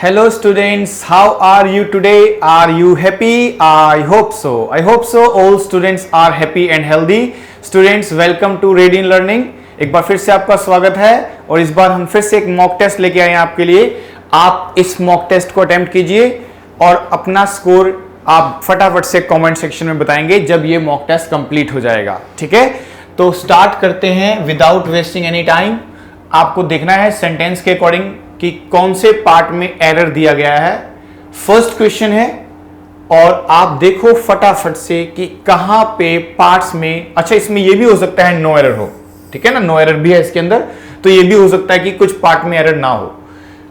Hello students, how are you today? Are you happy? I hope so. I hope so. All students are happy and healthy. Students, welcome to Radiant Learning. एक बार फिर से आपका स्वागत है और इस बार हम फिर से एक मॉक टेस्ट लेके आए हैं आपके लिए। आप इस मॉक टेस्ट को अटेम्प्ट कीजिए और अपना स्कोर आप फटाफट से कमेंट सेक्शन में बताएंगे जब ये मॉक टेस्ट कंप्लीट हो जाएगा। ठीक है, तो स्टार्ट करते हैं विदाउट वेस्टिंग एनी टाइम। आपको देखना है सेंटेंस के अकॉर्डिंग कि कौन से पार्ट में एरर दिया गया है। फर्स्ट क्वेश्चन है और आप देखो फटाफट से कि कहां पे पार्ट्स में, अच्छा इसमें यह भी हो सकता है नो एरर हो, ठीक है ना, नो एरर भी है इसके अंदर, तो यह भी हो सकता है कि कुछ पार्ट में एरर ना हो।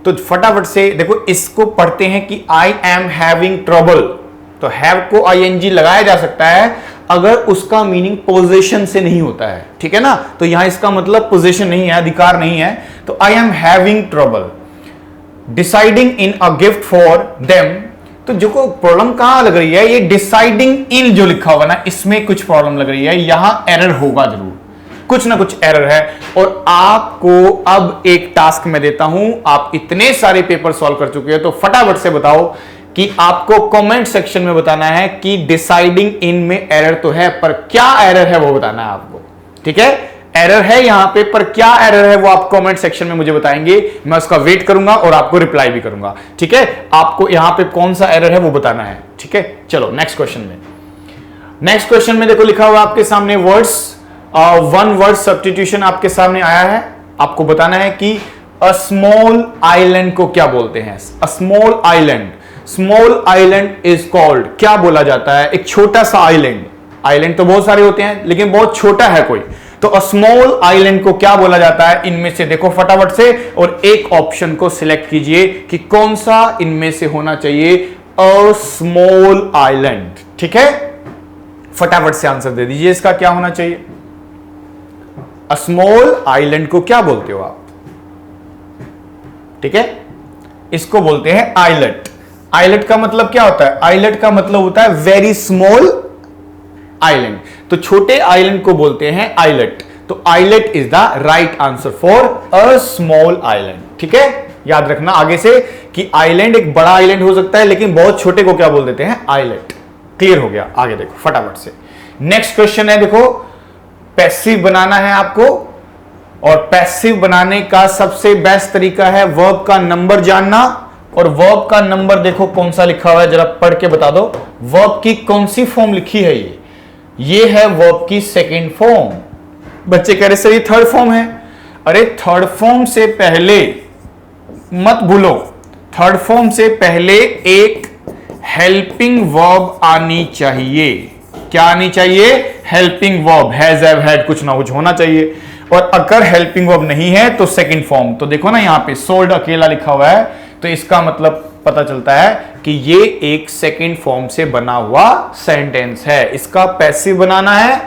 तो फटाफट से देखो, इसको पढ़ते हैं कि आई एम हैविंग ट्रबल, तो हैव को आईएनजी लगाया जा सकता है अगर उसका मीनिंग पोजीशन से नहीं होता है, ठीक है ना। तो यहां इसका मतलब पोजीशन नहीं है, अधिकार नहीं है, तो I am having trouble deciding in a gift for them. तो जो को प्रॉब्लम कहां लग रही है, ये डिसाइडिंग इन जो लिखा होगा ना, इसमें कुछ प्रॉब्लम लग रही है, यहां एरर होगा जरूर, कुछ ना कुछ एरर है। और आपको अब एक टास्क मैं देता हूं, आप इतने सारे पेपर सॉल्व कर चुके हैं, तो फटाफट से बताओ कि आपको कमेंट सेक्शन में बताना है कि डिसाइडिंग इन में एरर तो है, पर क्या एरर है वो बताना है आपको। ठीक है, एरर है यहां पे, पर क्या एरर है वो आप कमेंट सेक्शन में मुझे बताएंगे, मैं उसका वेट करूंगा और आपको रिप्लाई भी करूंगा। ठीक है, आपको यहां पे कौन सा एरर है वो बताना है। ठीक है, चलो नेक्स्ट क्वेश्चन में। नेक्स्ट क्वेश्चन में देखो लिखा हुआ आपके सामने वर्ड्स, वन वर्ड सब्स्टिट्यूशन आपके सामने आया है। आपको बताना है कि अ स्मॉल आइलैंड को क्या बोलते हैं। A small island, small island is called, क्या बोला जाता है, एक छोटा सा आइलैंड। आइलैंड तो बहुत सारे होते हैं लेकिन बहुत छोटा है कोई, तो अ स्मॉल आइलैंड को क्या बोला जाता है। इनमें से देखो फटाफट से और एक ऑप्शन को सिलेक्ट कीजिए कि कौन सा इनमें से होना चाहिए, अ स्मॉल आइलैंड। ठीक है, फटाफट से आंसर दे दीजिए, इसका क्या होना चाहिए। अ स्मॉल आइलैंड को क्या बोलते हो आप। ठीक है, इसको बोलते हैं आइलैंड। आइलैंड का मतलब क्या होता है, आइलैंड का मतलब होता है वेरी स्मॉल आइलैंड, तो छोटे आइलैंड को बोलते हैं आइलैंड। तो island is the right answer for a small island. ठीक है, याद रखना आगे से कि आइलैंड एक बड़ा आइलैंड हो सकता है लेकिन बहुत छोटे को क्या बोल देते हैं, आइलैंड। क्लियर हो गया, आगे देखो फटाफट से। नेक्स्ट क्वेश्चन है, देखो पैसिव बनाना है आपको, और पैसिव बनाने का सबसे बेस्ट तरीका है वर्ब का नंबर जानना। और वर्ब का नंबर देखो कौन सा लिखा हुआ है, जरा पढ़ के बता दो, वर्ब की कौन सी फॉर्म लिखी है। ये है वर्ब की सेकंड फॉर्म। बच्चे कह रहे सर ये थर्ड फॉर्म है, अरे थर्ड फॉर्म से पहले मत भूलो, थर्ड फॉर्म से पहले एक हेल्पिंग वर्ब आनी चाहिए। क्या आनी चाहिए, helping verb, has have had कुछ ना कुछ होना चाहिए। और अगर हेल्पिंग वर्ब नहीं है तो सेकंड फॉर्म। तो देखो ना यहां पे सोल्ड अकेला लिखा हुआ है, तो इसका मतलब पता चलता है कि ये एक सेकंड फॉर्म से बना हुआ सेंटेंस है। इसका पैसिव बनाना है,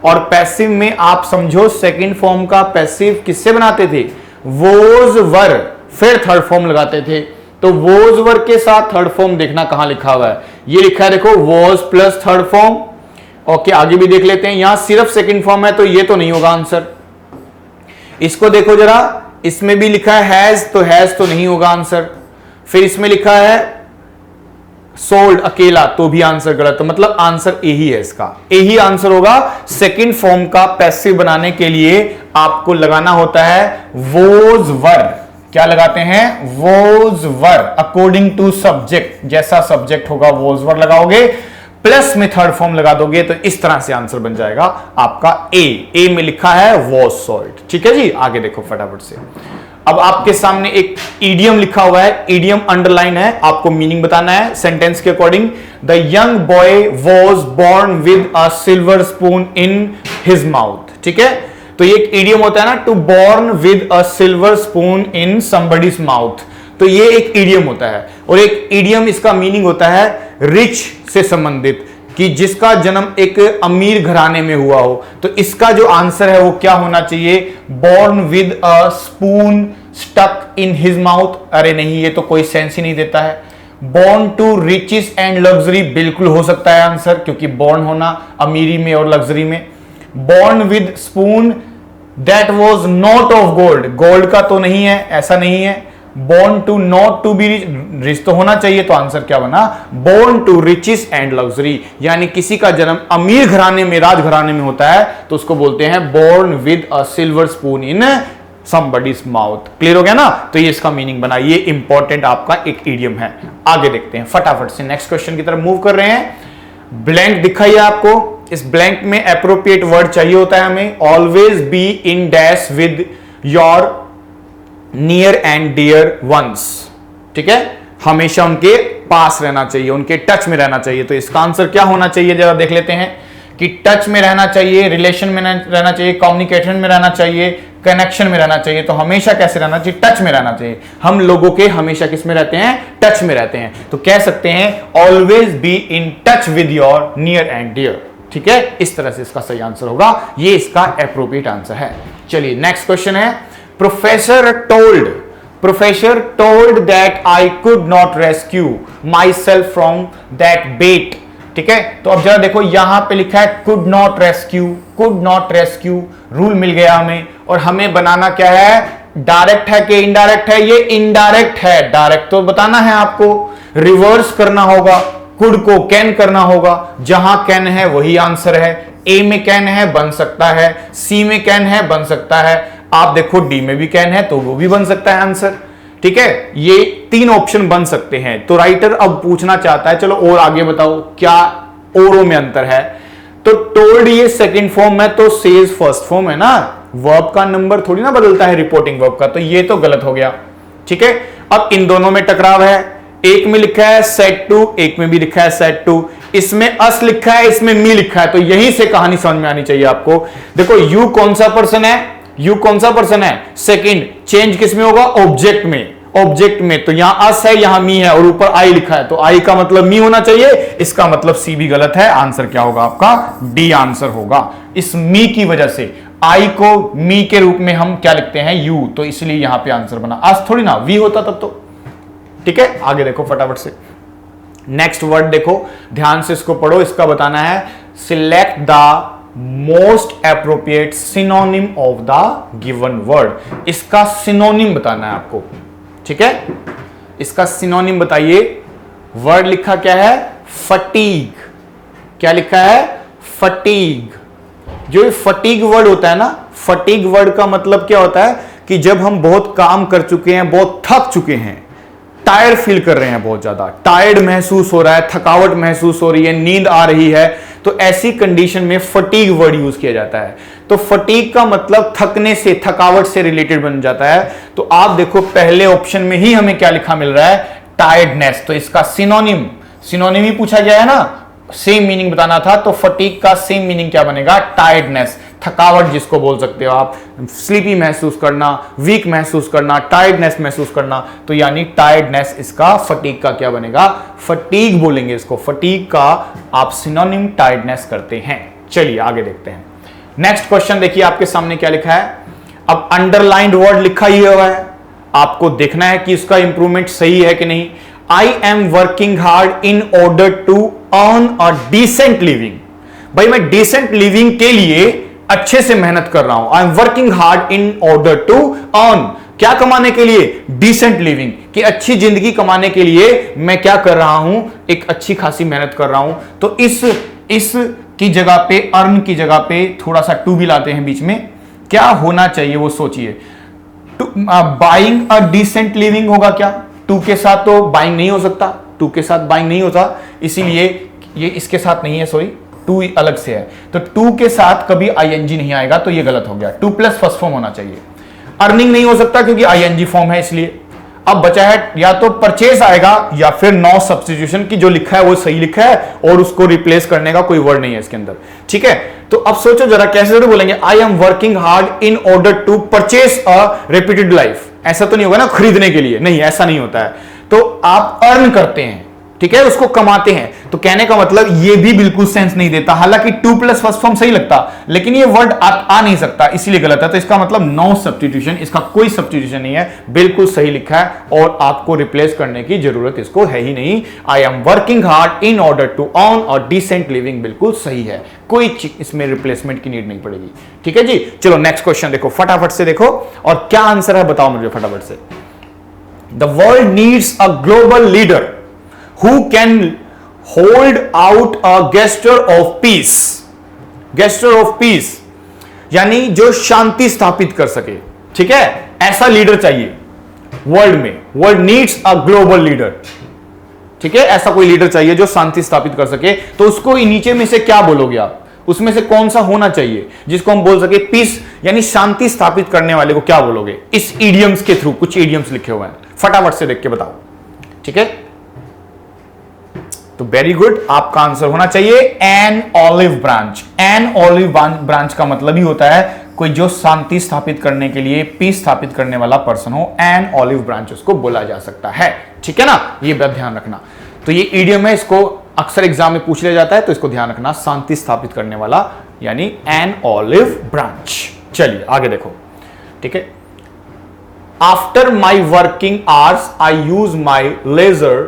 और पैसिव में आप समझो सेकंड फॉर्म का पैसिव किससे बनाते थे, वोज वर, फिर थर्ड फॉर्म लगाते थे। तो वोज वर के साथ थर्ड फॉर्म देखना कहां लिखा हुआ है, ये लिखा है देखो was plus third form. Okay, आगे भी देख लेते हैं, यहां सिर्फ सेकंड फॉर्म है तो ये तो नहीं होगा आंसर। इसको देखो जरा, इसमें भी लिखा है हैज, तो हैज तो नहीं होगा आंसर। फिर इसमें लिखा है सोल्ड अकेला, तो भी आंसर गलत, तो मतलब आंसर ए ही है, इसका ए ही आंसर होगा। सेकंड फॉर्म का पैसिव बनाने के लिए आपको लगाना होता है वोज वर। क्या लगाते हैं, was were, according to subject, जैसा सब्जेक्ट होगा वोज वर लगाओगे, प्लस में थर्ड फॉर्म लगा दोगे, तो इस तरह से आंसर बन जाएगा आपका ए में लिखा है वॉज सॉल्ट। ठीक है जी, आगे देखो फटाफट से। अब आपके सामने एक इडियम लिखा हुआ है, इडियम अंडरलाइन है, आपको मीनिंग बताना है सेंटेंस के according. The young boy was born with a silver spoon in his mouth. ठीक है, तो ये एक इडियम होता है ना, to born with a silver spoon in somebody's mouth, तो ये एक इडियम होता है। और एक इडियम इसका मीनिंग होता है रिच से संबंधित, कि जिसका जन्म एक अमीर घराने में हुआ हो। तो इसका जो आंसर है वो क्या होना चाहिए, born with a spoon stuck in his mouth. अरे नहीं, ये तो कोई सेंस ही नहीं देता है। Born to riches and luxury बिल्कुल हो सकता है आंसर, क्योंकि बॉर्न होना अमीरी में और लग्जरी में। Born with spoon that was not of gold, gold का तो नहीं है, ऐसा नहीं है। Born to not to be rich तो होना चाहिए, तो आंसर क्या बना, born to riches and luxury. यानी किसी का जन्म अमीर घराने में, राजघराने में होता है तो उसको बोलते हैं born with a silver spoon in somebody's माउथ। क्लियर हो गया ना, तो ये इसका मीनिंग बना, ये इंपॉर्टेंट आपका एक इडियम है। आगे देखते हैं फटाफट से, नेक्स्ट क्वेश्चन की तरफ मूव कर रहे हैं। ब्लैंक दिखाइए आपको, इस ब्लैंक में एप्रोप्रिएट वर्ड चाहिए होता है हमें। Always be in dash with your near and dear ones, ठीक है, हमेशा उनके पास रहना चाहिए, उनके टच में रहना चाहिए। तो इसका आंसर क्या होना चाहिए, जरा देख लेते हैं कि टच में रहना चाहिए, रिलेशन में रहना चाहिए, कम्युनिकेशन में रहना चाहिए, कनेक्शन में रहना चाहिए। तो हमेशा कैसे रहना चाहिए, टच में रहना चाहिए। हम लोगों के हमेशा किस में रहते हैं, टच में रहते हैं। तो कह सकते हैं always be in touch with your near and dear, ठीक है, इस तरह से इसका सही आंसर होगा, ये इसका एप्रोप्रिएट आंसर है। चलिए नेक्स्ट क्वेश्चन है, professor told that I could not rescue myself from that bet, ठीक है। तो अब जरा देखो यहां पे लिखा है कुड नॉट रेस्क्यू, रूल मिल गया हमें, और हमें बनाना क्या है, डायरेक्ट है कि इनडायरेक्ट है, ये इनडायरेक्ट है, डायरेक्ट तो बताना है आपको, रिवर्स करना होगा, कुड को कैन करना होगा, जहां कैन है वही आंसर है। ए में कैन है बन सकता है, सी में कैन है बन सकता है, आप देखो डी में भी कैन है तो वो भी बन सकता है आंसर, ठीक है। ये 3 ऑप्शन बन सकते हैं। तो राइटर अब पूछना चाहता है, चलो और आगे बताओ क्या औरों में अंतर है। तो टोल्ड ये सेकंड फॉर्म है, तो सेज फर्स्ट फॉर्म है ना, वर्ब का नंबर थोड़ी ना बदलता है रिपोर्टिंग वर्ब का, तो ये तो गलत हो गया, ठीक है। अब इन दोनों में टकराव है, एक में लिखा है सेड टू, एक में भी लिखा है सेड टू, इसमें अस लिखा है, इसमें मी लिखा है, तो यहीं से कहानी समझ में आनी चाहिए आपको। देखो यू कौन सा पर्सन है, सेकंड, चेंज किस में होगा, ऑब्जेक्ट में, तो यहां अस है, यहां मी है, और ऊपर आई लिखा है, तो आई का मतलब मी होना चाहिए, इसका मतलब सी भी गलत है। आंसर क्या होगा आपका, डी आंसर होगा। इस मी की वजह से आई को मी के रूप में हम क्या लिखते हैं, यू, तो इसलिए यहां पे आंसर बना, अस थोड़ी ना, वी होता तब तो, ठीक है। आगे देखो फटाफट से, नेक्स्ट वर्ड देखो, ध्यान से इसको पढ़ो, इसका बताना है, select the most appropriate synonym of the given word. इसका सिनोनिम बताना है आपको, ठीक है, इसका सिनोनिम बताइए। वर्ड लिखा क्या है, फटीग, क्या लिखा है, फटीग। जो ये फटीग वर्ड होता है ना, फटीग वर्ड का मतलब क्या होता है कि जब हम बहुत काम कर चुके हैं, बहुत थक चुके हैं, टायर्ड फील कर रहे हैं, बहुत ज्यादा टायर्ड महसूस हो रहा है, थकावट महसूस हो रही है, नींद आ रही है, तो ऐसी कंडीशन में फटीग वर्ड यूज किया जाता है। तो फटीग का मतलब थकने से, थकावट से रिलेटेड बन जाता है। तो आप देखो पहले ऑप्शन में ही हमें क्या लिखा मिल रहा है, टायर्डनेस, तो इसका सिनोनिम ही पूछा गया है ना, सेम मीनिंग बताना था, तो फटीग का सेम मीनिंग क्या बनेगा, टायर्डनेस, थकावट जिसको बोल सकते हो आप, स्लीपी महसूस करना, वीक महसूस करना, टायर्डनेस महसूस करना, तो यानी टायर्डनेस इसका फटीग का क्या बनेगा, फटीग बोलेंगे इसको, फटीग का आप सिनोनिम टायर्डनेस करते हैं। चलिए आगे देखते हैं, नेक्स्ट क्वेश्चन देखिए आपके सामने क्या लिखा है। अब अंडरलाइंड वर्ड लिखा ही हुआ है, आपको देखना है कि इसका इंप्रूवमेंट सही है कि नहीं। I am working hard in order to earn a decent living, भाई मैं डिसेंट लिविंग के लिए अच्छे से मेहनत कर रहा हूं। I am working hard in order to earn, क्या कमाने के लिए, डिसेंट लिविंग, कि अच्छी जिंदगी कमाने के लिए मैं क्या कर रहा हूं, एक अच्छी खासी मेहनत कर रहा हूं। तो इस की जगह पे, अर्न की जगह पे थोड़ा सा टू भी लाते हैं बीच में, क्या होना चाहिए वो सोचिए। बाइंग अ डिसेंट लिविंग होगा क्या, टू के साथ तो बाइंग नहीं हो सकता, टू के साथ बाइंग नहीं होता, इसीलिए ये इसके साथ नहीं है, सॉरी टू अलग से है, तो टू के साथ कभी आईएनजी नहीं आएगा, तो ये गलत हो गया, टू प्लस फर्स्ट फॉर्म होना चाहिए। अर्निंग नहीं हो सकता क्योंकि आईएनजी फॉर्म है, इसलिए अब बचा है या तो परचेज आएगा या फिर नो सब्स्टिट्यूशन, की जो लिखा है वो सही लिखा है और उसको रिप्लेस करने का कोई वर्ड नहीं है इसके अंदर, ठीक है। तो अब सोचो जरा कैसे जरूर बोलेंगे, I am working hard in order to purchase a repeated life, ऐसा तो नहीं होगा ना, खरीदने के लिए नहीं, ऐसा नहीं होता है। तो आप अर्न करते हैं, ठीक है, उसको कमाते हैं, तो कहने का मतलब ये भी बिल्कुल सेंस नहीं देता। हालांकि टू प्लस फर्स्ट फॉर्म सही लगता, लेकिन ये वर्ड आ नहीं सकता, इसीलिए गलत है। तो इसका मतलब नो सब्स्टिट्यूशन, इसका कोई सब्स्टिट्यूशन नहीं है, बिल्कुल सही लिखा है और आपको रिप्लेस करने की जरूरत इसको है ही नहीं। I am working hard in order to earn और डिसेंट लिविंग बिल्कुल सही है, कोई इसमें रिप्लेसमेंट की नीड नहीं पड़ेगी, ठीक है जी। चलो नेक्स्ट क्वेश्चन देखो, फटाफट से देखो और क्या आंसर है बताओ मुझे फटाफट से। The world needs a global leader who can hold out a gesture of peace. Gesture of peace यानी जो शांति स्थापित कर सके, ठीक है, ऐसा लीडर चाहिए वर्ल्ड में। World needs a global leader, ठीक है, ऐसा कोई लीडर चाहिए जो शांति स्थापित कर सके। तो उसको नीचे में से क्या बोलोगे आप, उसमें से कौन सा होना चाहिए जिसको हम बोल सके पीस यानी शांति स्थापित करने वाले को क्या बोलोगे? इस इडियम्स के थ्रू कुछ इडियम्स लिखे हुए हैं, फटाफट से देख के बताओ, ठीक है। तो वेरी गुड, आपका आंसर होना चाहिए an olive branch. An olive branch का मतलब ही होता है कोई जो शांति स्थापित करने के लिए, पीस स्थापित करने वाला पर्सन हो, एन ऑलिव ब्रांच उसको बोला जा सकता है, ठीक है ना। ये बात ध्यान रखना। तो ये इडियम है, इसको अक्सर एग्जाम में पूछ लिया जाता है, तो इसको ध्यान रखना, शांति स्थापित करने वाला यानी एन ऑलिव ब्रांच। चलिए आगे देखो, ठीक है। After my working hours I use my leisure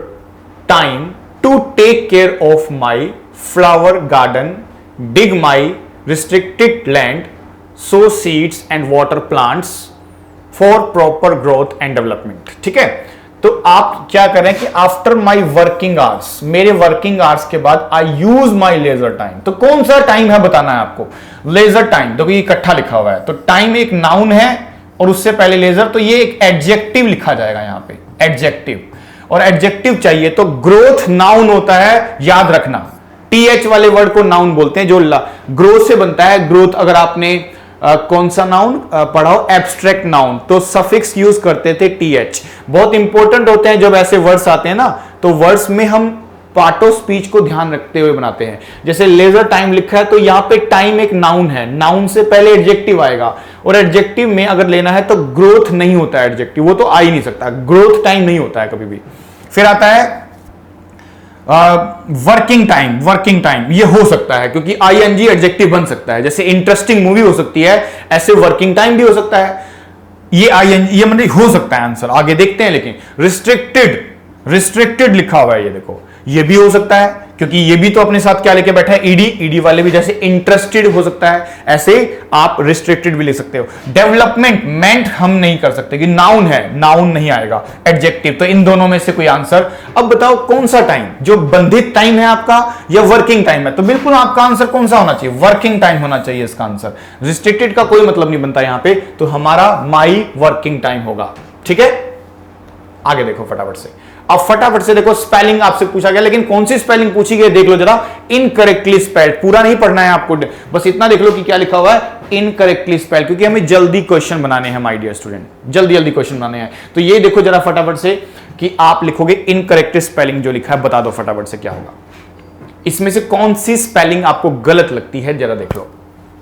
time to take care of my flower garden, dig my restricted land, sow seeds and water plants for proper growth and development। ठीक है, तो आप क्या करें कि आफ्टर माई वर्किंग आवर्स, मेरे working hours के बाद आई यूज माई लेजर टाइम। तो कौन सा टाइम है बताना है आपको, लेजर टाइम। तो ये इकट्ठा लिखा हुआ है, तो टाइम एक नाउन है और उससे पहले लेजर, तो ये एक एडजेक्टिव लिखा जाएगा यहां पे, एडजेक्टिव। और एडजेक्टिव चाहिए तो ग्रोथ नाउन होता है, याद रखना। टीएच वाले वर्ड को नाउन बोलते हैं, जो ग्रोथ से बनता है। ग्रोथ अगर आपने कौन सा नाउन पढ़ा हो, एब्स्ट्रैक्ट नाउन, तो सफिक्स यूज करते थे टीएच। बहुत इंपॉर्टेंट होते हैं जब ऐसे वर्ड्स आते हैं ना, तो वर्ड्स में हम पार्ट ऑफ स्पीच को ध्यान रखते हुए बनाते हैं। जैसे लेजर टाइम लिखा है, तो यहां पे टाइम एक नाउन है, नाउन से पहले एडजेक्टिव आएगा, और एडजेक्टिव में अगर लेना है तो ग्रोथ नहीं होता है एडजेक्टिव, वो तो आ ही नहीं सकता, ग्रोथ टाइम नहीं होता है कभी भी। फिर आता है वर्किंग टाइम। वर्किंग टाइम ये हो सकता है क्योंकि आईएनजी एडजेक्टिव बन सकता है, जैसे इंटरेस्टिंग मूवी हो सकती है, ऐसे वर्किंग टाइम भी हो सकता है। ये आईएनजी, ये मतलब हो सकता है आंसर, आगे देखते हैं। लेकिन रिस्ट्रिक्टेड, रिस्ट्रिक्टेड लिखा हुआ है, ये देखो, ये भी हो सकता है क्योंकि ये भी तो अपने साथ क्या लेके बैठा है, ईडी। ईडी वाले भी जैसे इंटरेस्टेड हो सकता है, ऐसे आप रिस्ट्रिक्टेड भी ले सकते हो। डेवलपमेंट, मेंट हम नहीं कर सकते कि नाउन है, नाउन नहीं आएगा, एडजेक्टिव। तो इन दोनों में से कोई आंसर। अब बताओ कौन सा टाइम, जो बंधित टाइम है आपका या वर्किंग टाइम है? तो बिल्कुल आपका आंसर कौन सा होना चाहिए, वर्किंग टाइम होना चाहिए इसका आंसर। रिस्ट्रिक्टेड का कोई मतलब नहीं बनता यहां पे, तो हमारा माई वर्किंग टाइम होगा, ठीक है। आगे देखो फटाफट से, अब फटाफट से देखो, स्पेलिंग आपसे पूछा गया, लेकिन कौन सी स्पेलिंग पूछी गई देख लो जरा। इनकरेक्टली स्पेल्ड, पूरा नहीं पढ़ना है आपको, बस इतना देख लो कि क्या लिखा हुआ है, इनकरेक्टली स्पेल्ड, क्योंकि हमें जल्दी क्वेश्चन बनाने हैं माय डियर स्टूडेंट, जल्दी जल्दी क्वेश्चन बनाने हैं। तो ये देखो जरा फटाफट से कि आप लिखोगे इनकरेक्ट स्पेलिंग जो लिखा है, बता दो फटाफट से क्या होगा। इसमें से कौन सी स्पेलिंग आपको गलत लगती है जरा देख लो,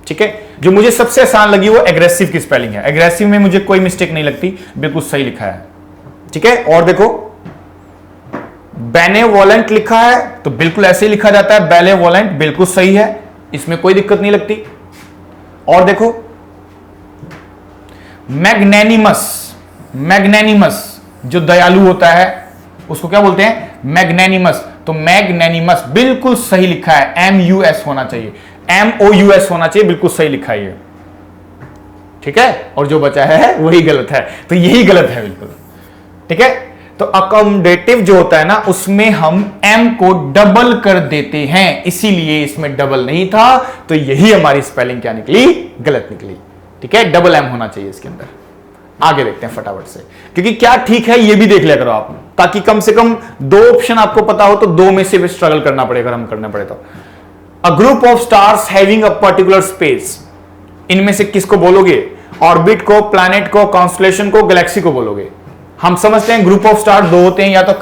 ठीक है। जो मुझे सबसे आसान लगी वो एग्रेसिव की स्पेलिंग है। एग्रेसिव में मुझे कोई मिस्टेक नहीं लगती, बिल्कुल सही लिखा है, ठीक है। और देखो बेनेवोलेंट लिखा है, तो बिल्कुल ऐसे ही लिखा जाता है, बेनेवोलेंट, बिल्कुल सही है, इसमें कोई दिक्कत नहीं लगती। और देखो मैग्नेनिमस, मैग्नेनिमस जो दयालु होता है उसको क्या बोलते हैं, मैग्नेनिमस। तो मैग्नेनिमस बिल्कुल सही लिखा है, MUS होना चाहिए, MOUS होना चाहिए, बिल्कुल सही लिखा है ये, ठीक है। और जो बचा है वही गलत है, तो यही गलत है बिल्कुल, ठीक है। तो अकोमोडेटिव जो होता है ना, उसमें हम M को डबल कर देते हैं, इसीलिए इसमें डबल नहीं था, तो यही हमारी स्पेलिंग क्या निकली, गलत निकली, ठीक है। डबल M होना चाहिए इसके अंदर। आगे देखते हैं फटाफट से, क्योंकि क्या ठीक है ये भी देख लिया करो आप, ताकि कम से कम दो ऑप्शन आपको पता हो, तो दो में से भी स्ट्रगल करना पड़ेगा, हम करना पड़े तो। A group of stars having a particular space, इनमें से किसको बोलोगे, ऑर्बिट को, प्लैनेट को, कॉन्स्टलेशन को, गैलेक्सी को बोलोगे? हम समझते हैं ग्रुप ऑफ स्टार दो होते हैं, या तो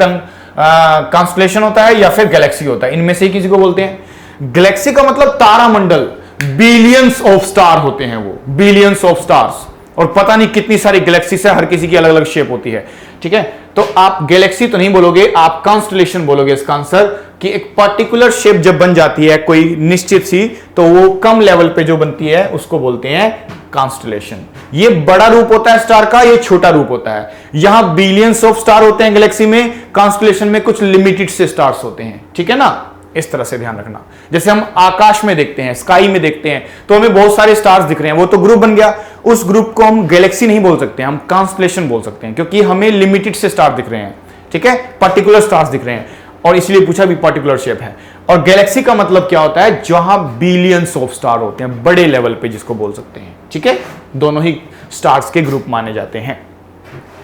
कॉन्स्टलेशन होता है या फिर गैलेक्सी होता है, इनमें से ही किसी को बोलते हैं। गैलेक्सी का मतलब तारामंडल, बिलियंस ऑफ स्टार होते हैं वो, बिलियंस ऑफ स्टार्स, और पता नहीं कितनी सारी गैलेक्सी से, हर किसी की अलग अलग शेप होती है, ठीक है। तो आप गैलेक्सी तो नहीं बोलोगे, आप कॉन्स्टलेशन बोलोगे इसका आंसर, कि एक पर्टिकुलर शेप जब बन जाती है कोई निश्चित सी, तो वो कम लेवल पे जो बनती है उसको बोलते हैं कॉन्स्टलेशन। ये बड़ा रूप होता है स्टार का, ये छोटा रूप होता है। यहां बिलियंस ऑफ स्टार होते हैं गैलेक्सी में, कॉन्स्टलेशन में कुछ लिमिटेड से स्टार्स होते हैं, ठीक है ना। इस तरह से ध्यान रखना। जैसे हम आकाश में देखते हैं, स्काई में देखते हैं, तो हमें बहुत सारे स्टार्स दिख रहे हैं, वो तो ग्रुप बन गया। उस ग्रुप को हम गैलेक्सी नहीं बोल सकते, हम कॉन्स्टलेशन बोल सकते हैं, क्योंकि हमें लिमिटेड से स्टार दिख रहे हैं, ठीक है, पर्टिकुलर स्टार्स दिख रहे हैं, और इसलिए पूछा भी पर्टिकुलर शेप है। और गैलेक्सी का मतलब क्या होता है, जहां बिलियंस ऑफ स्टार होते हैं, बड़े लेवल पे जिसको बोल सकते हैं, ठीक है। दोनों ही स्टार्स के ग्रुप माने जाते हैं।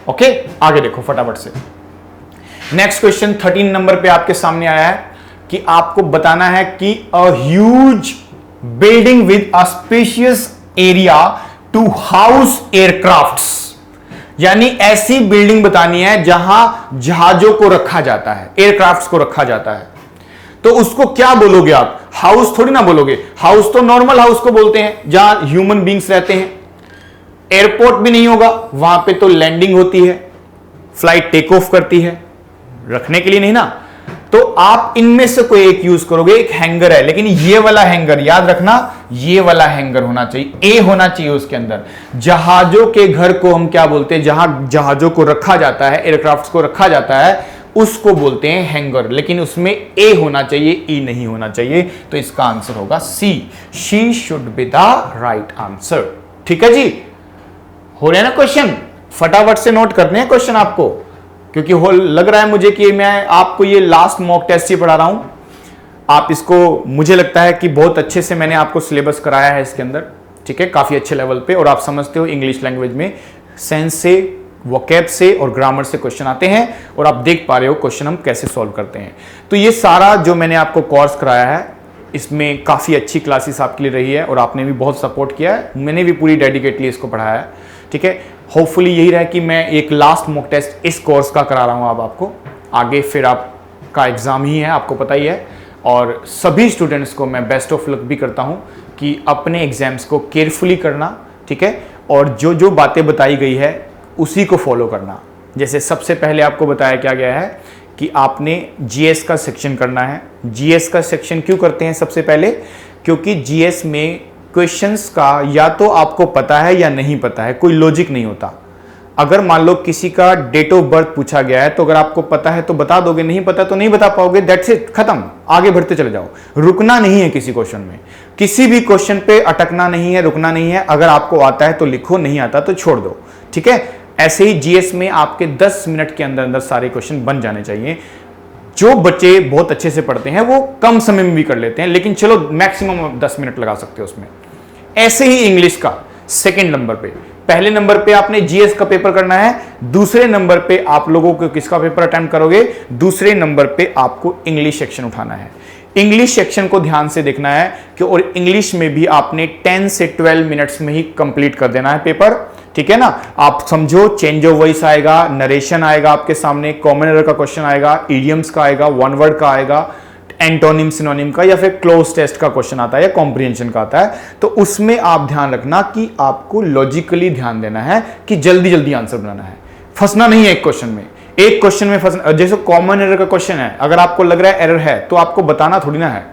ओके, आगे देखो फटाफट से। नेक्स्ट क्वेश्चन 13 नंबर पे आपके सामने आया है कि आपको बताना है कि a huge building with a spacious area to house aircrafts, यानी ऐसी बिल्डिंग बतानी है जहां जहाजों को रखा जाता है, एयरक्राफ्ट्स को रखा जाता है। तो उसको क्या बोलोगे आप, हाउस थोड़ी ना बोलोगे, हाउस तो नॉर्मल हाउस को बोलते हैं जहां ह्यूमन बींग्स रहते हैं। एयरपोर्ट भी नहीं होगा, वहां पे तो लैंडिंग होती है, फ्लाइट टेक ऑफ करती है, रखने के लिए नहीं ना। तो आप इनमें से कोई एक यूज करोगे। एक हैंगर है, लेकिन ये वाला हैंगर याद रखना, ये वाला हैंगर होना चाहिए, ए होना चाहिए उसके अंदर। जहाजों के घर को हम क्या बोलते हैं, जहां जहाजों को रखा जाता है, एयरक्राफ्ट्स को रखा जाता है, उसको बोलते हैं हैंगर। लेकिन उसमें ए होना चाहिए, ई नहीं होना चाहिए। तो इसका आंसर होगा C, she should be the right answer. ठीक है जी, हो रहे हैं ना क्वेश्चन, फटाफट से नोट करने हैं क्वेश्चन आपको, क्योंकि हो लग रहा है मुझे कि मैं आपको ये लास्ट मॉक टेस्ट ही पढ़ा रहा हूं। आप इसको, मुझे लगता है कि बहुत अच्छे से मैंने आपको सिलेबस कराया है इसके अंदर, ठीक है, काफी अच्छे लेवल पे। और आप समझते हो इंग्लिश लैंग्वेज में सेंस से, वोकैब से और ग्रामर से क्वेश्चन आते हैं, और आप देख पा रहे हो क्वेश्चन हम कैसे सॉल्व करते हैं। तो ये सारा जो मैंने आपको कोर्स कराया है, इसमें काफ़ी अच्छी क्लासेस आपके लिए रही है, और आपने भी बहुत सपोर्ट किया है, मैंने भी पूरी डेडिकेटली इसको पढ़ाया है, ठीक है। होपफुली यही रहा कि मैं एक लास्ट मॉक टेस्ट इस कोर्स का करा रहा हूँ अब आपको, आगे फिर आपका एग्ज़ाम ही है, आपको पता ही है। और सभी स्टूडेंट्स को मैं बेस्ट ऑफ लक भी करता हूँ कि अपने एग्जाम्स को केयरफुली करना, ठीक है, और जो जो बातें बताई गई है उसी को फॉलो करना। जैसे सबसे पहले आपको बताया क्या गया है कि आपने जीएस का सेक्शन करना है। जीएस का सेक्शन क्यों करते हैं सबसे पहले, क्योंकि जीएस में क्वेश्चंस का या तो आपको पता है या नहीं पता है, कोई लॉजिक नहीं होता। अगर मान लो किसी का डेट ऑफ बर्थ पूछा गया है, तो अगर आपको पता है तो बता दोगे, नहीं पता तो नहीं बता पाओगे, दैट्स इट, खत्म, आगे बढ़ते चले जाओ। रुकना नहीं है किसी क्वेश्चन में, किसी भी क्वेश्चन पे अटकना नहीं है, रुकना नहीं है। अगर आपको आता है तो लिखो, नहीं आता तो छोड़ दो, ठीक है। ऐसे ही जीएस में आपके 10 मिनट के अंदर अंदर सारे क्वेश्चन बन जाने चाहिए। जो बच्चे बहुत अच्छे से पढ़ते हैं वो कम समय में भी कर लेते हैं, लेकिन चलो मैक्सिमम 10 मिनट लगा सकते हो उसमें। ऐसे ही इंग्लिश का सेकंड नंबर पे, पहले नंबर पे आपने जीएस का पेपर करना है, दूसरे नंबर पे आप लोगों को किसका पेपर अटेम्प्ट करोगे, दूसरे नंबर पे आपको इंग्लिश सेक्शन उठाना है। इंग्लिश सेक्शन को ध्यान से देखना है कि, और इंग्लिश में भी आपने 10 से 12 मिनट्स में ही कंप्लीट कर देना है पेपर, ठीक है ना। आप समझो, चेंज ऑफ वॉइस आएगा, नरेशन आएगा आपके सामने, कॉमन एरर का क्वेश्चन आएगा, इडियम्स का आएगा, वन वर्ड का आएगा, एंटोनिम सिनोनिम का, या फिर क्लोज टेस्ट का क्वेश्चन आता है या कॉम्प्रिहेंशन का आता है। तो उसमें आप ध्यान रखना कि आपको लॉजिकली ध्यान देना है कि जल्दी जल्दी आंसर बनाना है, फंसना नहीं है एक क्वेश्चन में। एक क्वेश्चन में फंसना, जैसे कॉमन एरर का क्वेश्चन है, अगर आपको लग रहा है एरर है तो आपको बताना थोड़ी ना है।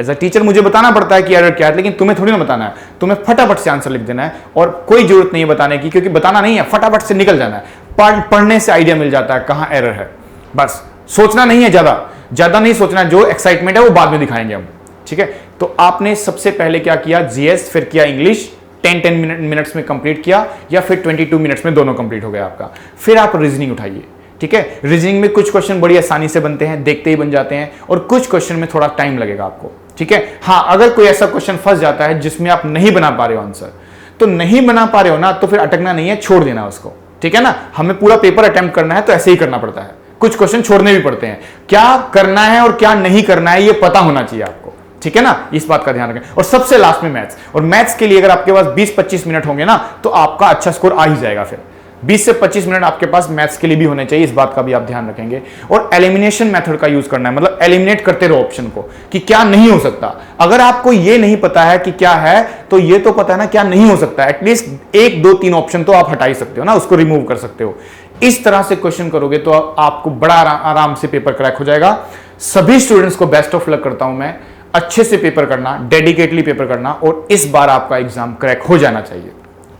एज अ टीचर मुझे बताना पड़ता है कि एरर क्या है, लेकिन तुम्हें थोड़ी ना बताना है, तुम्हें फटाफट से आंसर लिख देना है, और कोई जरूरत नहीं है बताने की, क्योंकि बताना नहीं है, फटाफट से निकल जाना है। पढ़ने से आइडिया मिल जाता है कहां एरर है, बस सोचना नहीं है, ज्यादा नहीं सोचना, जो एक्साइटमेंट है वो बाद में दिखाएंगे हम, ठीक है। तो आपने सबसे पहले क्या किया, जीएस, फिर किया इंग्लिश, 10 मिनट्स में कंप्लीट किया, या फिर 22 मिनट्स में दोनों कंप्लीट हो गया आपका। फिर आप रीजनिंग उठाइए, ठीक है। रीजनिंग में कुछ क्वेश्चन बड़ी आसानी से बनते हैं, देखते ही बन जाते हैं, और कुछ क्वेश्चन में थोड़ा टाइम लगेगा आपको, ठीक है। हाँ, अगर कोई ऐसा क्वेश्चन फंस जाता है जिसमें आप नहीं बना पा रहे हो आंसर, तो नहीं बना पा रहे हो ना, तो फिर अटकना नहीं है, छोड़ देना उसको, ठीक है ना। हमें पूरा पेपर अटेम्प्ट करना है तो ऐसे ही करना पड़ता है, कुछ क्वेश्चन छोड़ने भी पड़ते हैं। क्या करना है और क्या नहीं करना है ये पता होना चाहिए आपको, ठीक है ना, इस बात का ध्यान रखें। और सबसे लास्ट में मैथ्स, और मैथ्स के लिए अगर आपके पास 20-25 मिनट होंगे ना, तो आपका अच्छा स्कोर आ ही जाएगा। फिर 20 से 25 मिनट आपके पास मैथ्स के लिए भी होने चाहिए, इस बात का भी आप ध्यान रखेंगे। और एलिमिनेशन मेथड का यूज करना है, मतलब एलिमिनेट करते रहो ऑप्शन को कि क्या नहीं हो सकता। अगर आपको ये नहीं पता है कि क्या है, तो ये तो पता है ना क्या नहीं हो सकता, एटलीस्ट 1, 2, 3 ऑप्शन तो आप हटा ही सकते हो ना, उसको रिमूव कर सकते हो। इस तरह से क्वेश्चन करोगे तो आपको बड़ा आराम से पेपर क्रैक हो जाएगा। सभी स्टूडेंट्स को बेस्ट ऑफ लक करता हूं मैं, अच्छे से पेपर करना, डेडिकेटली पेपर करना, और इस बार आपका एग्जाम क्रैक हो जाना चाहिए,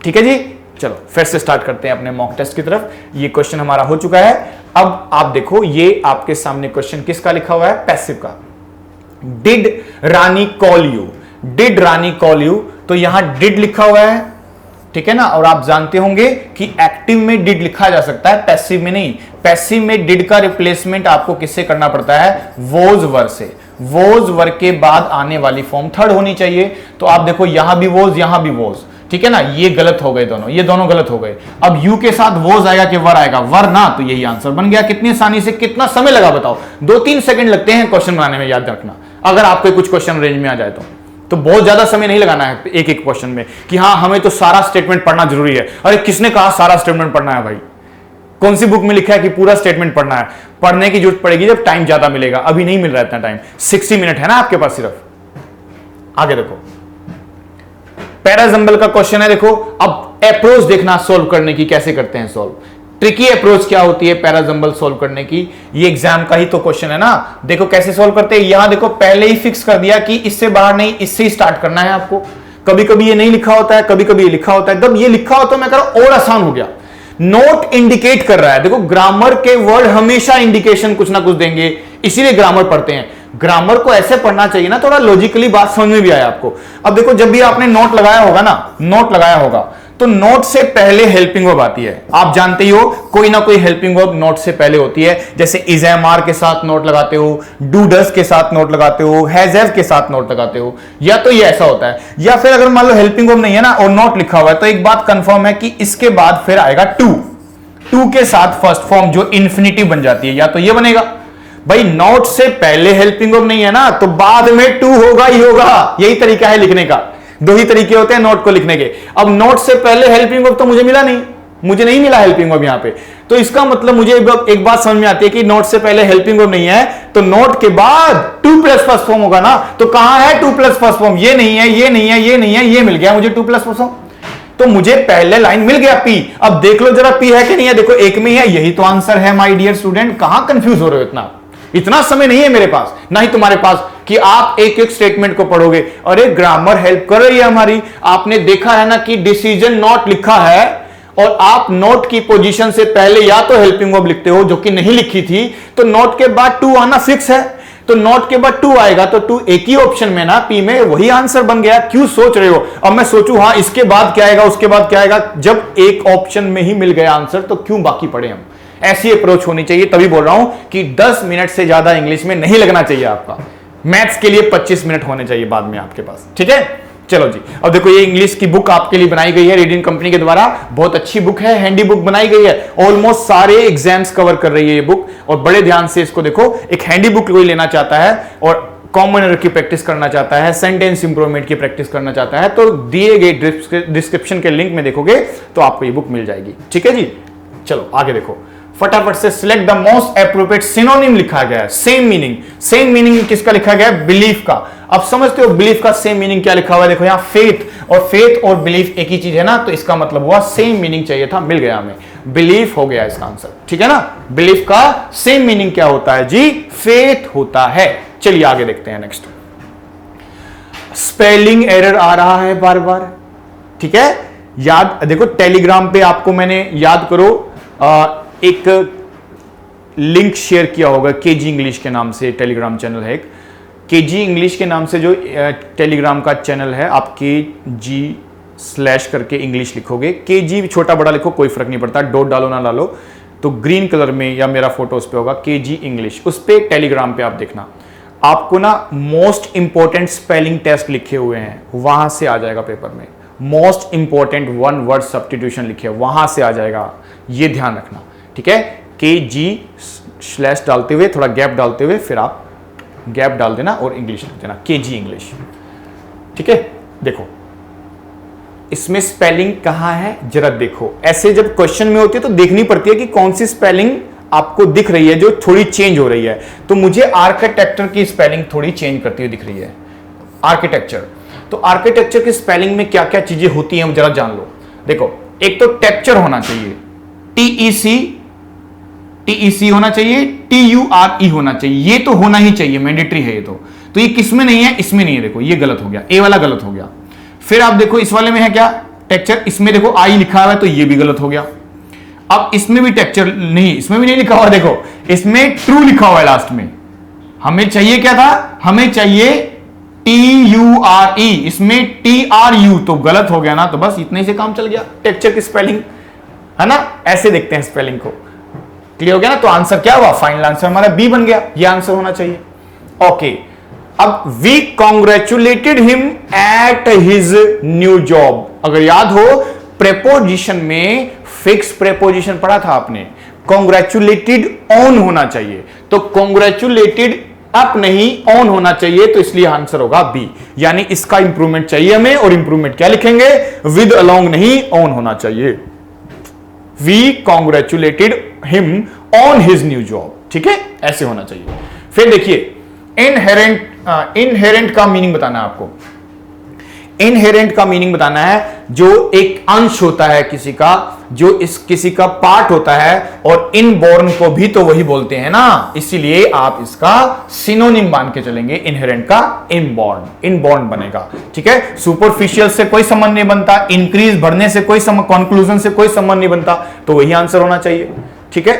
ठीक है जी। चलो फिर से स्टार्ट करते हैं अपने मॉक टेस्ट की तरफ। ये क्वेश्चन हमारा हो चुका है। अब आप देखो, ये आपके सामने क्वेश्चन किसका लिखा हुआ है, पैसिव का। Did Rani call you, did Rani call you, तो यहां डिड लिखा हुआ है, ठीक है ना। और आप जानते होंगे कि एक्टिव में डिड लिखा जा सकता है, पैसिव में नहीं। पैसिव में डिड का रिप्लेसमेंट आपको किससे करना पड़ता है, वोज वर से। वोज वर के बाद आने वाली फॉर्म थर्ड होनी चाहिए। तो आप देखो यहां भी वोज, यहां भी वोज, ठीक है ना। ये गलत हो गए दोनों, ये दोनों गलत हो गए। अब यू के साथ वोज आएगा कि वर आएगा, वर ना, तो यही आंसर बन गया। कितनी आसानी से, कितना समय लगा बताओ, 2-3 सेकंड लगते हैं क्वेश्चन बनाने में, याद रखना। अगर आपको कुछ क्वेश्चन रेंज में आ जाए तो बहुत ज्यादा समय नहीं लगाना है एक एक क्वेश्चन में कि हाँ हमें तो सारा स्टेटमेंट पढ़ना जरूरी है। अरे किसने कहा सारा स्टेटमेंट पढ़ना है भाई? कौन सी बुक में लिखा है कि पूरा स्टेटमेंट पढ़ना है? पढ़ने की जरूरत पड़ेगी जब टाइम ज्यादा मिलेगा, अभी नहीं मिल रहा है इतना टाइम। 60 मिनट है ना आपके पास सिर्फ। आगे देखो, पैराजंबल का क्वेश्चन है। देखो अब अप्रोच देखना सोल्व करने की, कैसे करते हैं सोल्व। ट्रिकी अप्रोच क्या होती है पैराजंबल सोल्व करने की, ये एग्जाम का ही तो क्वेश्चन है ना। देखो कैसे सोल्व करते हैं, यहां देखो पहले ही फिक्स कर दिया कि इससे बाहर नहीं, इससे ही स्टार्ट करना है आपको। कभी कभी ये नहीं लिखा होता है, कभी कभी ये लिखा होता है। जब ये लिखा होता है मैं कह रहा हूं और आसान हो गया। नोट इंडिकेट कर रहा है। देखो ग्रामर के वर्ड हमेशा इंडिकेशन कुछ ना कुछ देंगे, इसीलिए ग्रामर पढ़ते हैं। ग्रामर को ऐसे पढ़ना चाहिए ना, थोड़ा लॉजिकली बात समझ में भी आए आपको। अब देखो जब भी आपने नोट लगाया होगा ना, नोट लगाया होगा तो नोट से पहले हेल्पिंग वर्ब आती है। आप जानते ही हो कोई ना कोई हेल्पिंग वर्ब नोट से पहले होती है। जैसे इज एम आर के साथ नोट लगाते हो, डू डस के साथ नोट लगाते हो, हैज हैव के साथ नोट लगाते हो, या तो ये ऐसा होता है। या फिर अगर मान लो हेल्पिंग वर्ब नहीं है ना और नोट लिखा हुआ है, तो एक बात कंफर्म है कि इसके बाद फिर आएगा टू। टू के साथ फर्स्ट फॉर्म जो इन्फिनिटिव बन जाती है, या तो ये बनेगा। भाई नोट से पहले हेल्पिंग वर्ब नहीं है ना, तो बाद में टू होगा ही होगा। यही तरीका है लिखने का। दो ही तरीके होते हैं नोट को लिखने के। अब नोट से पहले हेल्पिंग वर्ब तो मुझे मिला नहीं, मुझे नहीं मिला हेल्पिंग वर्ब यहां पे। तो इसका मतलब मुझे एक बात समझ में आती है कि नोट से पहले हेल्पिंग वर्ब नहीं है, तो नोट के बाद टू प्लस फर्स्ट फॉर्म होगा ना। तो कहां है टू प्लस फर्स्ट फॉर्म? ये नहीं है, ये नहीं है, ये नहीं है, ये मिल गया मुझे टू प्लस फर्स्ट फॉर्म। तो मुझे पहले लाइन मिल गया पी। अब देख लो जरा पी है कि नहीं है। देखो एक में है, यही तो आंसर है माय डियर स्टूडेंट। कहां कंफ्यूज हो रहे हो? इतना समय नहीं है मेरे पास, ना ही तुम्हारे पास, कि आप एक एक स्टेटमेंट को पढ़ोगे। अरे ग्रामर हेल्प कर रही है हमारी। आपने देखा है ना कि डिसीजन नॉट लिखा है और आप नोट की पोजीशन से पहले या तो हेल्पिंग वर्ब लिखते हो जो कि नहीं लिखी थी, तो नोट के बाद टू आना फिक्स है। तो नोट के बाद टू आएगा, तो टू एक ही ऑप्शन में ना, पी में, वही आंसर बन गया। क्यों सोच रहे हो? अब मैं सोचूं हाँ इसके बाद क्या आएगा, उसके बाद क्या आएगा। जब एक ऑप्शन में ही मिल गया आंसर तो क्यों बाकी पढ़े हम। ऐसी अप्रोच होनी चाहिए। तभी बोल रहा हूं कि 10 मिनट से ज्यादा इंग्लिश में नहीं लगना चाहिए आपका। मैथ्स के लिए 25 मिनट होने चाहिए बाद में आपके पास, ठीक है। चलो जी, अब देखो ये इंग्लिश की बुक आपके लिए बनाई गई है रीडिंग कंपनी के द्वारा। बहुत अच्छी बुक है, हैंडी बुक बनाई गई है। ऑलमोस्ट सारे एग्जाम्स कवर कर रही है ये बुक, और बड़े ध्यान से इसको देखो। एक हैंडी बुक कोई लेना चाहता है और कॉमन एरर की प्रैक्टिस करना चाहता है, सेंटेंस इंप्रूवमेंट की प्रैक्टिस करना चाहता है, तो दिए गए डिस्क्रिप्शन के लिंक में देखोगे तो आपको ये बुक मिल जाएगी, ठीक है जी। चलो आगे देखो फटाफट से। Select the most appropriate synonym लिखा गया है। सेम मीनिंग, सेम मीनिंग किसका लिखा गया है? बिलीफ का। अब समझते हो बिलीफ का सेम मीनिंग क्या लिखा हुआ है? देखो यहां फेथ, और फेथ और बिलीफ एक ही चीज है ना, तो इसका मतलब हुआ सेम मीनिंग चाहिए था, मिल गया हमें। बिलीफ हो गया इसका आंसर, ठीक है ना। बिलीफ का सेम मीनिंग क्या होता है जी? फेथ होता है। चलिए आगे देखते हैं नेक्स्ट। स्पेलिंग एरर आ रहा है बार बार, ठीक है। याद देखो टेलीग्राम पे आपको मैंने, याद करो, एक लिंक शेयर किया होगा, केजी इंग्लिश के नाम से टेलीग्राम चैनल है एक। केजी इंग्लिश के नाम से जो टेलीग्राम का चैनल है, आप KG/ करके इंग्लिश लिखोगे, केजी छोटा बड़ा लिखो कोई फर्क नहीं पड़ता, डॉट डालो ना डालो, तो ग्रीन कलर में या मेरा फोटो उस पे होगा केजी इंग्लिश। उस पे टेलीग्राम पे आप देखना, आपको ना मोस्ट इंपॉर्टेंट स्पेलिंग टेस्ट लिखे हुए हैं, वहां से आ जाएगा पेपर में। Most important one word substitution लिखे, वहां से आ जाएगा, ये ध्यान रखना, ठीक है। KG/ डालते हुए, थोड़ा गैप डालते हुए, फिर आप गैप डाल देना और इंग्लिश लिख देना, केजी इंग्लिश, ठीक है। देखो इसमें स्पेलिंग कहां है जरा देखो। ऐसे जब क्वेश्चन में होती है तो देखनी पड़ती है कि कौन सी स्पेलिंग आपको दिख रही है जो थोड़ी चेंज हो रही है। तो मुझे आर्किटेक्चर की स्पेलिंग थोड़ी चेंज करती हुई दिख रही है। आर्किटेक्चर, तो आर्किटेक्चर की स्पेलिंग में क्या क्या चीजें होती हैं जरा जान लो। देखो एक तो टेक्चर होना चाहिए, TEC होना चाहिए, TURE होना चाहिए, ये तो होना ही चाहिए, मैंडेटरी है ये तो ये किसमें नहीं है? इसमें नहीं है। देखो ये गलत हो गया, ए वाला गलत हो गया। फिर आप देखो इस वाले में है क्या टेक्चर, इसमें देखो आई लिखा हुआ है तो ये भी गलत हो गया। अब इसमें भी टेक्चर नहीं, इसमें भी नहीं लिखा हुआ, देखो इसमें ट्रू लिखा हुआ है लास्ट में। हमें चाहिए क्या था? हमें चाहिए TURE, इसमें TRU तो गलत हो गया ना, तो बस इतने से काम चल गया। टेक्सचर की स्पेलिंग है ना, ऐसे देखते हैं स्पेलिंग को। क्लियर हो गया ना, तो आंसर क्या हुआ, फाइनल आंसर हमारा बी बन गया, ये आंसर होना चाहिए। ओके, अब we congratulated him at his new job. अगर याद हो प्रेपोजिशन में फिक्स प्रेपोजिशन पढ़ा था आपने, कॉन्ग्रेचुलेटेड ऑन होना चाहिए, तो कॉन्ग्रेचुलेटेड अप नहीं ऑन होना चाहिए, तो इसलिए आंसर होगा बी, यानी इसका इंप्रूवमेंट चाहिए हमें, और इंप्रूवमेंट क्या लिखेंगे, विद अलोंग नहीं, ऑन होना चाहिए। We congratulated him on his new job, ठीक है, ऐसे होना चाहिए। फिर देखिए इनहेरेंट का मीनिंग बताना है आपको। इनहेरेंट का मीनिंग बताना है, जो एक अंश होता है किसी का, जो इस किसी का पार्ट होता है, और इनबॉर्न को भी तो वही बोलते हैं ना, इसीलिए आप इसका सिनोनिम मान के चलेंगे, इनहेरेंट का इनबॉर्न, इनबॉर्न बनेगा, ठीक है। सुपरफिशियल से कोई संबंध नहीं बनता, इंक्रीज बढ़ने से कोई कंक्लूजन से कोई संबंध नहीं बनता, तो वही आंसर होना चाहिए, ठीक है।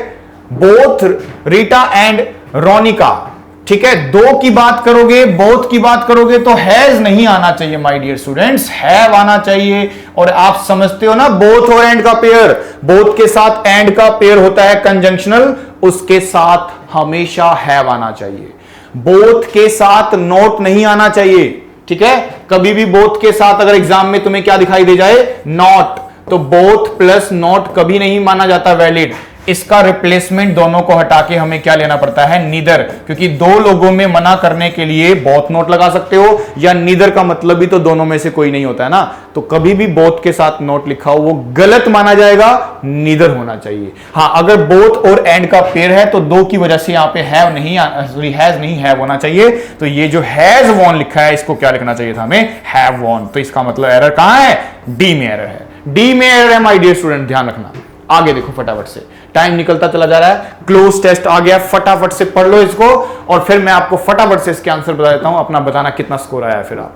बोथ रीटा एंड रोनिका, ठीक है, दो की बात करोगे, बोथ की बात करोगे तो हैज नहीं आना चाहिए माय डियर स्टूडेंट्स, हैव आना चाहिए। और आप समझते हो ना, बोथ और एंड का पेयर, बोथ के साथ एंड का पेयर होता है कंजंक्शनल, उसके साथ हमेशा हैव आना चाहिए। बोथ के साथ नॉट नहीं आना चाहिए, ठीक है। कभी भी बोथ के साथ अगर एग्जाम में तुम्हें क्या दिखाई दे जाए, नॉट, तो बोथ प्लस नॉट कभी नहीं माना जाता वैलिड। इसका रिप्लेसमेंट दोनों को हटा के हमें क्या लेना पड़ता है, नीदर, क्योंकि दो लोगों में मना करने के लिए बोथ नॉट लगा सकते हो, या नीदर का मतलब भी तो दोनों में से कोई नहीं होता है ना, तो कभी भी बोथ के साथ नॉट लिखा हो वो गलत माना जाएगा, नीदर होना चाहिए। हाँ, अगर बोथ और एंड का पेयर है तो दो की वजह से यहां पे हैव नहीं, सॉरी हैज नहीं, हैव होना चाहिए। तो ये जो हैज वॉन लिखा है, इसको क्या लिखना चाहिए था हमें, हैव वॉन। तो इसका मतलब एरर कहां है, डी में एरर है, डी में एरर है माय डियर स्टूडेंट, ध्यान रखना। आगे देखो फटाफट से, टाइम निकलता चला जा रहा है, क्लोज टेस्ट आ गया, फटाफट से पढ़ लो इसको, और फिर मैं आपको फटाफट से इसके आंसर बता देता हूं, अपना बताना कितना स्कोर आया है। फिर आप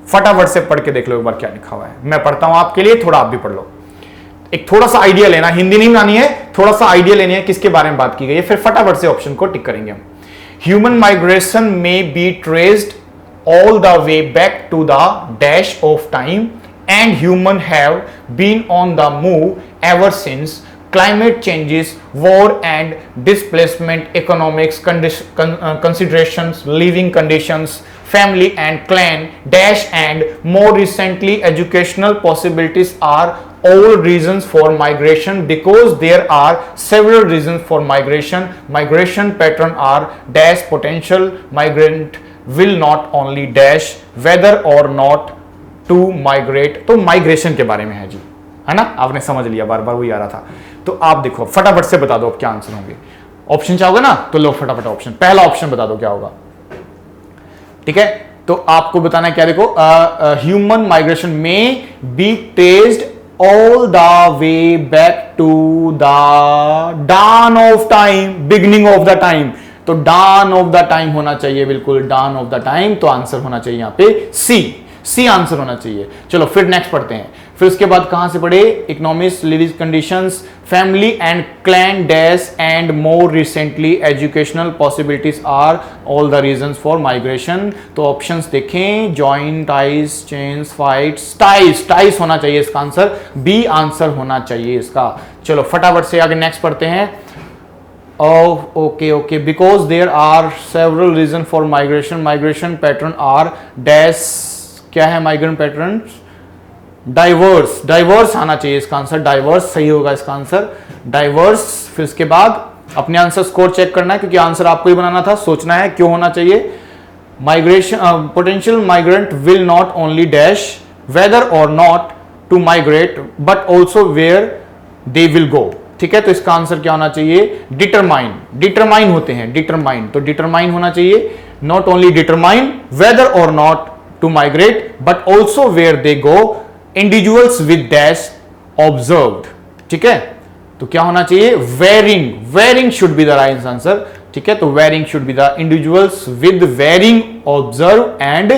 फटाफट से पढ़ के देख लो एक बार क्या लिखा हुआ है, मैं पढ़ता हूं आपके लिए, थोड़ा आप भी पढ़ लो, एक थोड़ा सा आइडिया लेना, हिंदी नहीं बनानी है, थोड़ा सा आइडिया लेनी है किसके बारे में बात की गई है, फिर फटाफट से ऑप्शन को टिक करेंगे हम। ह्यूमन माइग्रेशन में be traced all the way back to the dash of time, and human have been on the move ever since. Climate changes, war and displacement, economics considerations, living conditions, family and clan dash, and more recently educational possibilities are all reasons for migration. Because there are several reasons for migration, migration pattern are dash, potential migrant will not only dash whether or not to migrate। तो migration के बारे में है जी, है ना, आपने समझ लिया, बार बार वही आ रहा था। तो आप देखो फटाफट से बता दो अब क्या आंसर होंगे, ऑप्शन चाहोगे ना, तो लो फटाफट ऑप्शन, पहला ऑप्शन बता दो क्या होगा, ठीक है। तो आपको बताना है क्या, देखो ह्यूमन माइग्रेशन में be traced all the way back to the dawn of time, beginning of the time, तो dawn of the time होना चाहिए, बिल्कुल dawn of the time, तो आंसर होना चाहिए यहाँ पे सी आंसर होना चाहिए। चलो फिर नेक्स्ट पढ़ते हैं, फिर उसके बाद कहां से पढ़े, economics, living conditions, family and clan dash, and more recently educational possibilities are all the reasons for migration. तो ऑप्शंस देखें, join, ties, change, fights, ties होना चाहिए इसका आंसर, बी आंसर होना चाहिए इसका। चलो फटाफट से आगे नेक्स्ट पढ़ते हैं। Okay, because there are several reason for migration, migration pattern are dash, क्या है माइग्रेशन पैटर्न, डाइवर्स आना चाहिए इसका आंसर, डाइवर्स सही होगा इसका आंसर, डाइवर्स। फिर इसके बाद अपने आंसर स्कोर चेक करना है, क्योंकि आंसर आपको ही बनाना था, सोचना है क्यों होना चाहिए। Migration, potential migrant will not only dash whether और not to migrate but also where they will go, ठीक है। तो इसका आंसर क्या होना चाहिए, डिटरमाइन होते हैं, डिटरमाइन, तो डिटरमाइन होना चाहिए, नॉट ओनली डिटरमाइन वेदर और not to migrate but also where they go, individuals with dash observed, ठीक है। तो क्या होना चाहिए, varying should be the right answer, ठीक है। तो varying should be the individuals with varying observe and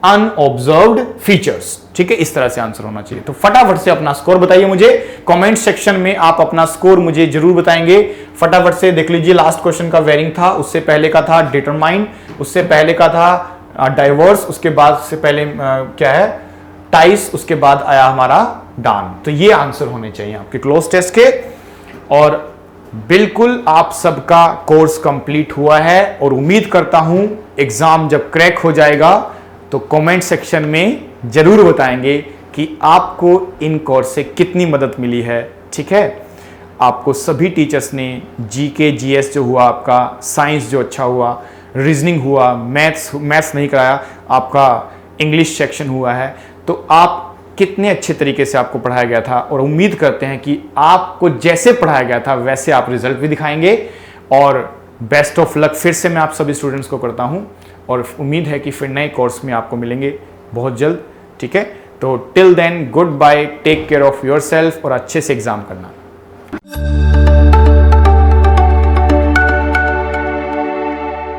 unobserved features, ठीक है, इस तरह से आंसर होना चाहिए। तो फटाफट से अपना स्कोर बताइए मुझे कमेंट सेक्शन में, आप अपना स्कोर मुझे जरूर बताएंगे। फटाफट से देख लीजिए, लास्ट क्वेश्चन का वेरिंग था, उससे पहले का था डिटरमाइन, उससे पहले का था डाइवर्स, उसके बाद से पहले क्या है टाइस, उसके बाद आया हमारा डान। तो ये आंसर होने चाहिए आपके क्लोज टेस्ट के। और बिल्कुल आप सबका कोर्स कंप्लीट हुआ है और उम्मीद करता हूं एग्जाम जब क्रैक हो जाएगा तो कमेंट सेक्शन में जरूर बताएंगे कि आपको इन कोर्स से कितनी मदद मिली है। ठीक है, आपको सभी टीचर्स ने जीके जीएस जो हुआ आपका, साइंस जो अच्छा हुआ, रीजनिंग हुआ, मैथ्स नहीं कराया, आपका इंग्लिश सेक्शन हुआ है, तो आप कितने अच्छे तरीके से आपको पढ़ाया गया था। और उम्मीद करते हैं कि आपको जैसे पढ़ाया गया था वैसे आप रिजल्ट भी दिखाएंगे। और बेस्ट ऑफ लक फिर से मैं आप सभी स्टूडेंट्स को करता हूं और उम्मीद है कि फिर नए कोर्स में आपको मिलेंगे बहुत जल्द। ठीक है, तो till then good bye, take care of yourself और अच्छे से एग्जाम करना।